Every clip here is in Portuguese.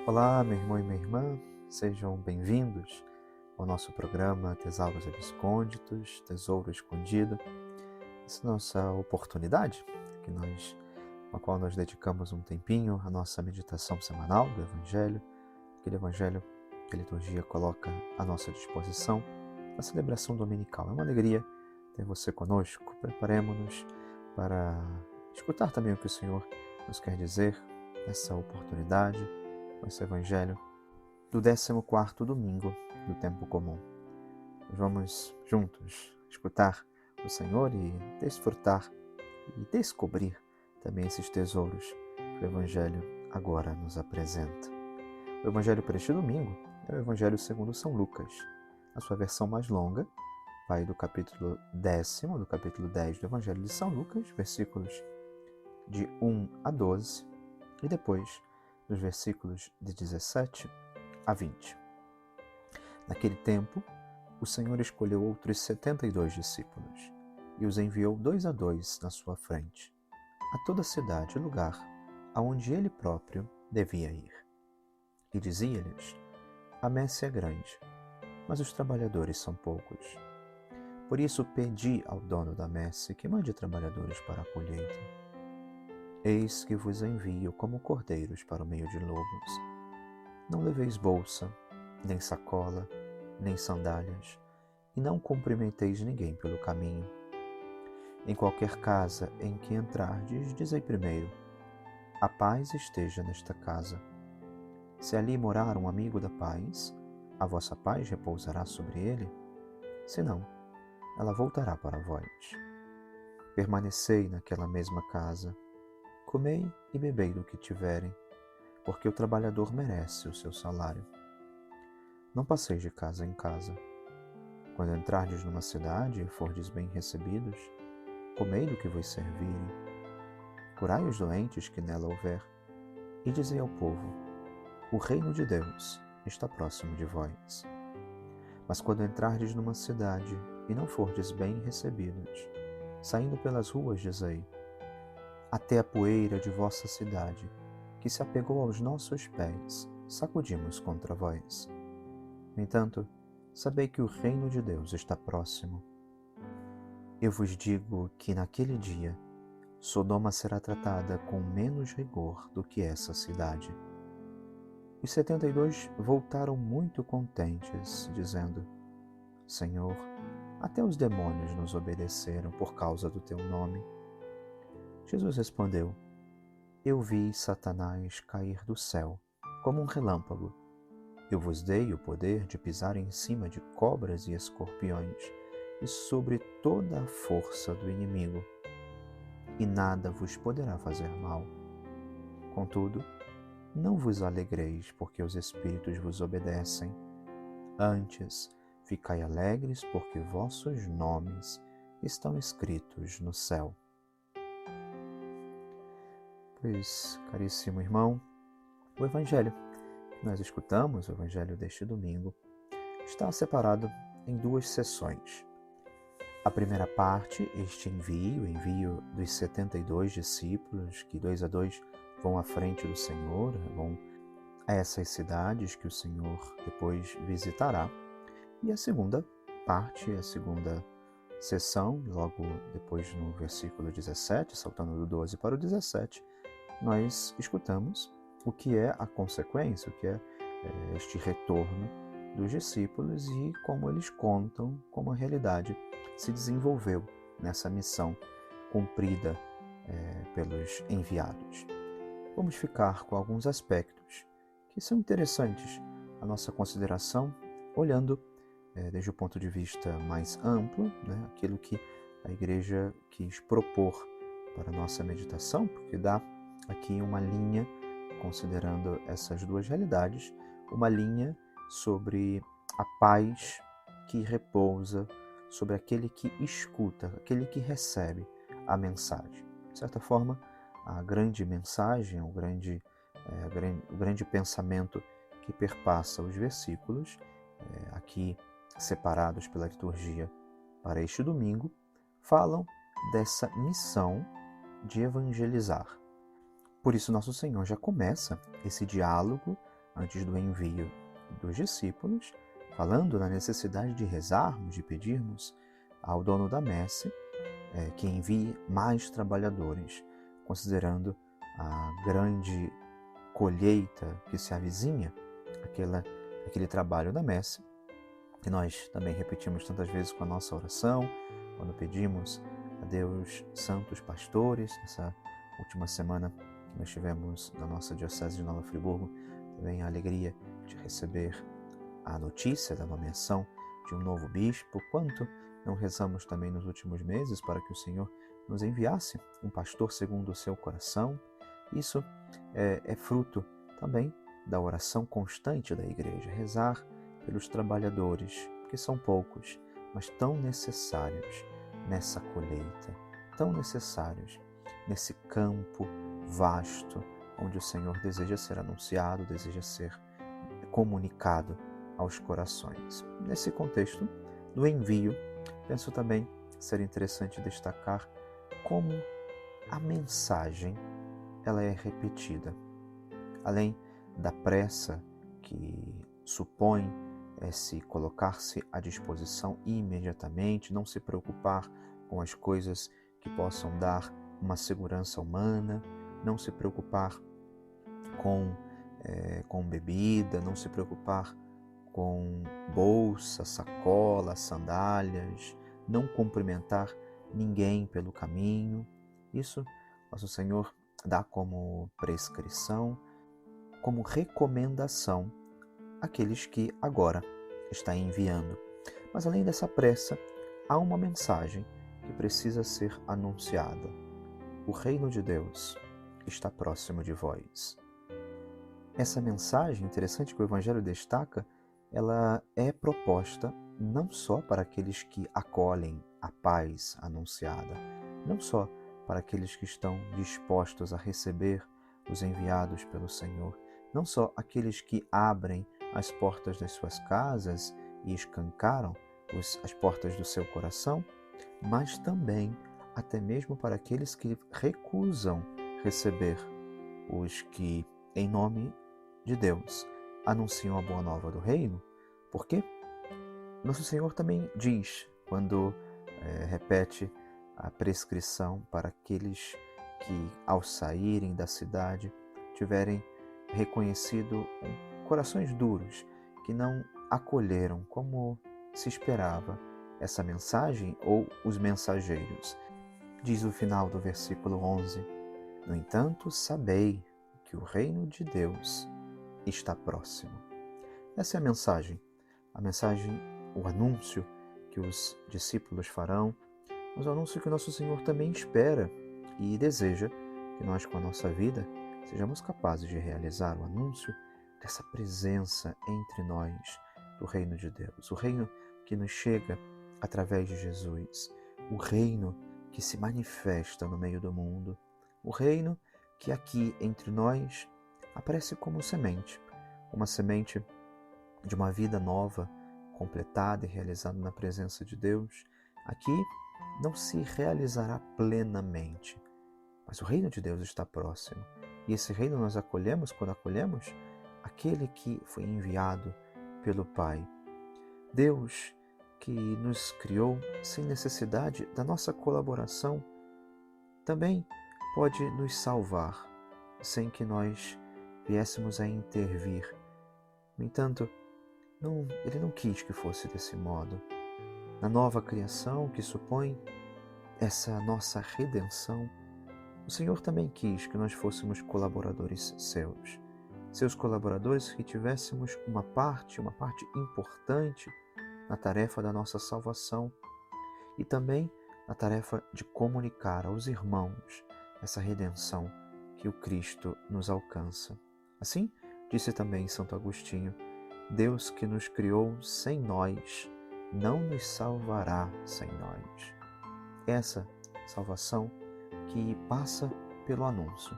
Olá, meu irmão e minha irmã, sejam bem-vindos ao nosso programa Tesauros Abscônditos, Tesouro Escondido. Essa é a nossa oportunidade, a qual nós dedicamos um tempinho à nossa meditação semanal do Evangelho, aquele Evangelho que a liturgia coloca à nossa disposição na celebração dominical. É uma alegria ter você conosco. Preparemos-nos para escutar também o que o Senhor nos quer dizer nessa oportunidade, com esse Evangelho do 14º domingo do tempo comum. Nós vamos juntos escutar o Senhor e desfrutar e descobrir também esses tesouros que o Evangelho agora nos apresenta. O Evangelho para este domingo é o Evangelho segundo São Lucas, a sua versão mais longa, vai do capítulo 10º, do capítulo 10 do Evangelho de São Lucas, versículos de 1 a 12, e depois dos versículos de 17 a 20. Naquele tempo, o Senhor escolheu outros 72 discípulos e os enviou 2 a 2 na sua frente, a toda cidade e lugar aonde ele próprio devia ir. E dizia-lhes: a messe é grande, mas os trabalhadores são poucos. Por isso pedi ao dono da messe que mande trabalhadores para a colheita. Eis que vos envio como cordeiros para o meio de lobos. Não leveis bolsa, nem sacola, nem sandálias, e não cumprimenteis ninguém pelo caminho. Em qualquer casa em que entrardes, dizei primeiro: a paz esteja nesta casa. Se ali morar um amigo da paz, a vossa paz repousará sobre ele? Se não, ela voltará para vós. Permanecei naquela mesma casa. Comei e bebei do que tiverem, porque o trabalhador merece o seu salário. Não passeis de casa em casa. Quando entrardes numa cidade e fordes bem recebidos, comei do que vos servirem. Curai os doentes que nela houver, e dizei ao povo: o reino de Deus está próximo de vós. Mas quando entrardes numa cidade e não fordes bem recebidos, saindo pelas ruas dizei: até a poeira de vossa cidade, que se apegou aos nossos pés, sacudimos contra vós. No entanto, sabei que o reino de Deus está próximo. Eu vos digo que naquele dia, Sodoma será tratada com menos rigor do que essa cidade. Os 72 voltaram muito contentes, dizendo: Senhor, até os demônios nos obedeceram por causa do teu nome. Jesus respondeu: eu vi Satanás cair do céu, como um relâmpago. Eu vos dei o poder de pisar em cima de cobras e escorpiões, e sobre toda a força do inimigo, e nada vos poderá fazer mal. Contudo, não vos alegreis porque os espíritos vos obedecem. Antes, ficai alegres porque vossos nomes estão escritos no céu. Pois, caríssimo irmão, o Evangelho que nós escutamos, o Evangelho deste domingo, está separado em 2 sessões. A primeira parte, este envio, o envio dos 72 discípulos, que 2 a 2 vão à frente do Senhor, vão a essas cidades que o Senhor depois visitará. E a segunda parte, a segunda sessão, logo depois no versículo 17, saltando do 12 para o 17, nós escutamos o que é a consequência, o que é este retorno dos discípulos e como eles contam como a realidade se desenvolveu nessa missão cumprida pelos enviados. Vamos ficar com alguns aspectos que são interessantes à nossa consideração, olhando desde o ponto de vista mais amplo, aquilo que a Igreja quis propor para a nossa meditação, porque dá aqui uma linha, considerando essas 2 realidades, uma linha sobre a paz que repousa sobre aquele que escuta, aquele que recebe a mensagem. De certa forma, a grande mensagem, o grande pensamento que perpassa os versículos, aqui separados pela liturgia para este domingo, falam dessa missão de evangelizar. Por isso, nosso Senhor já começa esse diálogo antes do envio dos discípulos, falando na necessidade de rezarmos, de pedirmos ao dono da messe que envie mais trabalhadores, considerando a grande colheita que se avizinha, aquele trabalho da messe, que nós também repetimos tantas vezes com a nossa oração, quando pedimos a Deus santos pastores. Nessa última semana que nós tivemos na nossa Diocese de Nova Friburgo, também a alegria de receber a notícia da nomeação de um novo bispo. Quanto não rezamos também nos últimos meses para que o Senhor nos enviasse um pastor segundo o seu coração. Isso é fruto também da oração constante da Igreja, rezar pelos trabalhadores, que são poucos, mas tão necessários nessa colheita, tão necessários nesse campo vasto onde o Senhor deseja ser anunciado, deseja ser comunicado aos corações. Nesse contexto do envio, penso também ser interessante destacar como a mensagem ela é repetida. Além da pressa que supõe se colocar-se à disposição imediatamente, não se preocupar com as coisas que possam dar uma segurança humana, não se preocupar com bebida, não se preocupar com bolsa, sacola, sandálias, não cumprimentar ninguém pelo caminho. Isso nosso Senhor dá como prescrição, como recomendação àqueles que agora está enviando. Mas além dessa pressa, há uma mensagem que precisa ser anunciada. O reino de Deus está próximo de vós. Essa mensagem, interessante que o Evangelho destaca, ela é proposta não só para aqueles que acolhem a paz anunciada, não só para aqueles que estão dispostos a receber os enviados pelo Senhor, não só aqueles que abrem as portas das suas casas e escancaram as portas do seu coração, mas também até mesmo para aqueles que recusam receber os que, em nome de Deus, anunciam a boa nova do reino. Porque nosso Senhor também diz, quando repete a prescrição para aqueles que, ao saírem da cidade, tiverem reconhecido corações duros, que não acolheram como se esperava essa mensagem ou os mensageiros. Diz o final do versículo 11: No entanto, sabei que o reino de Deus está próximo. Essa é a mensagem, o anúncio que os discípulos farão, mas o anúncio que nosso Senhor também espera e deseja que nós, com a nossa vida, sejamos capazes de realizar o anúncio dessa presença entre nós do reino de Deus, o reino que nos chega através de Jesus, o reino que se manifesta no meio do mundo, o reino que aqui entre nós aparece como semente, uma semente de uma vida nova, completada e realizada na presença de Deus. Aqui não se realizará plenamente, mas o reino de Deus está próximo. E esse reino nós acolhemos quando acolhemos aquele que foi enviado pelo Pai. Deus que nos criou sem necessidade da nossa colaboração, também pode nos salvar sem que nós viéssemos a intervir. No entanto, Ele não quis que fosse desse modo. Na nova criação que supõe essa nossa redenção, o Senhor também quis que nós fôssemos colaboradores seus colaboradores, que tivéssemos uma parte importante na tarefa da nossa salvação e também na tarefa de comunicar aos irmãos essa redenção que o Cristo nos alcança. Assim, disse também Santo Agostinho: Deus que nos criou sem nós, não nos salvará sem nós. Essa salvação que passa pelo anúncio,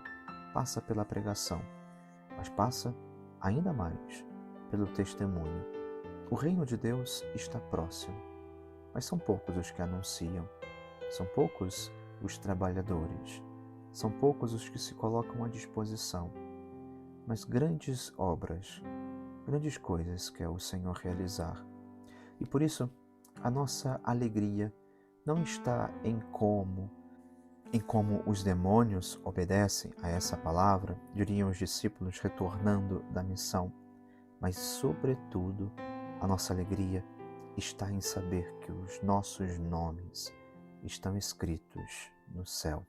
passa pela pregação, mas passa ainda mais pelo testemunho. O reino de Deus está próximo, mas são poucos os que anunciam, são poucos os trabalhadores, são poucos os que se colocam à disposição. mas grandes obras, grandes coisas quer o Senhor realizar. E por isso, a nossa alegria não está em como os demônios obedecem a essa palavra, diriam os discípulos retornando da missão, mas, sobretudo, a nossa alegria está em saber que os nossos nomes estão escritos no céu.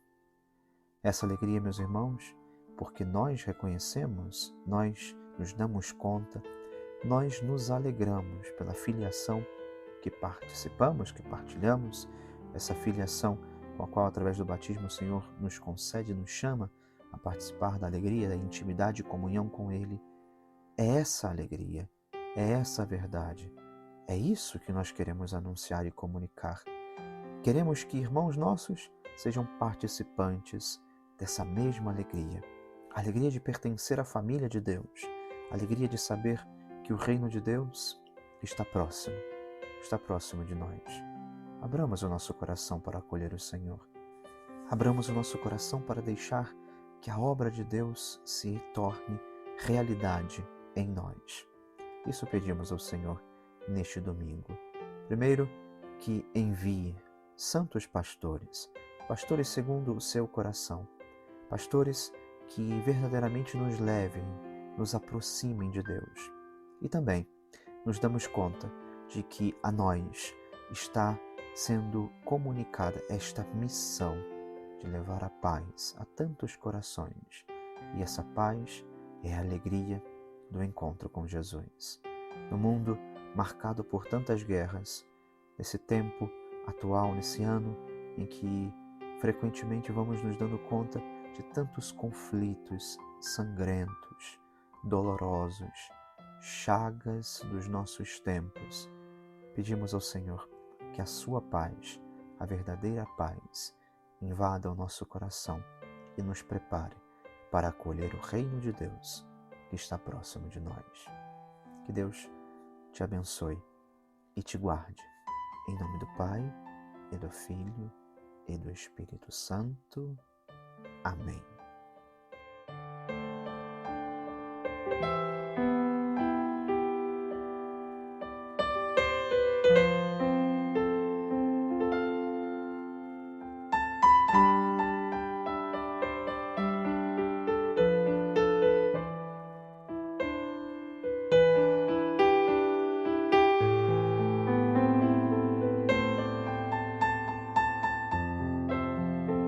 Essa alegria, meus irmãos, porque nós reconhecemos, nós nos damos conta, nós nos alegramos pela filiação que participamos, que partilhamos, essa filiação com a qual, através do batismo, o Senhor nos concede, nos chama a participar da alegria, da intimidade e comunhão com Ele. É essa alegria, é essa verdade, é isso que nós queremos anunciar e comunicar. Queremos que irmãos nossos sejam participantes dessa mesma alegria. A alegria de pertencer à família de Deus, a alegria de saber que o reino de Deus está próximo de nós. Abramos o nosso coração para acolher o Senhor. Abramos o nosso coração para deixar que a obra de Deus se torne realidade em nós. Isso pedimos ao Senhor neste domingo. Primeiro, que envie santos pastores, pastores segundo o seu coração, pastores que verdadeiramente nos levem, nos aproximem de Deus. E também nos damos conta de que a nós está sendo comunicada esta missão de levar a paz a tantos corações. E essa paz é a alegria do encontro com Jesus. No mundo marcado por tantas guerras, nesse tempo atual, nesse ano em que frequentemente vamos nos dando conta de tantos conflitos sangrentos, dolorosos, chagas dos nossos tempos, pedimos ao Senhor que a sua paz, a verdadeira paz, invada o nosso coração e nos prepare para acolher o reino de Deus que está próximo de nós. Que Deus te abençoe e te guarde. Em nome do Pai, e do Filho, e do Espírito Santo. Amém.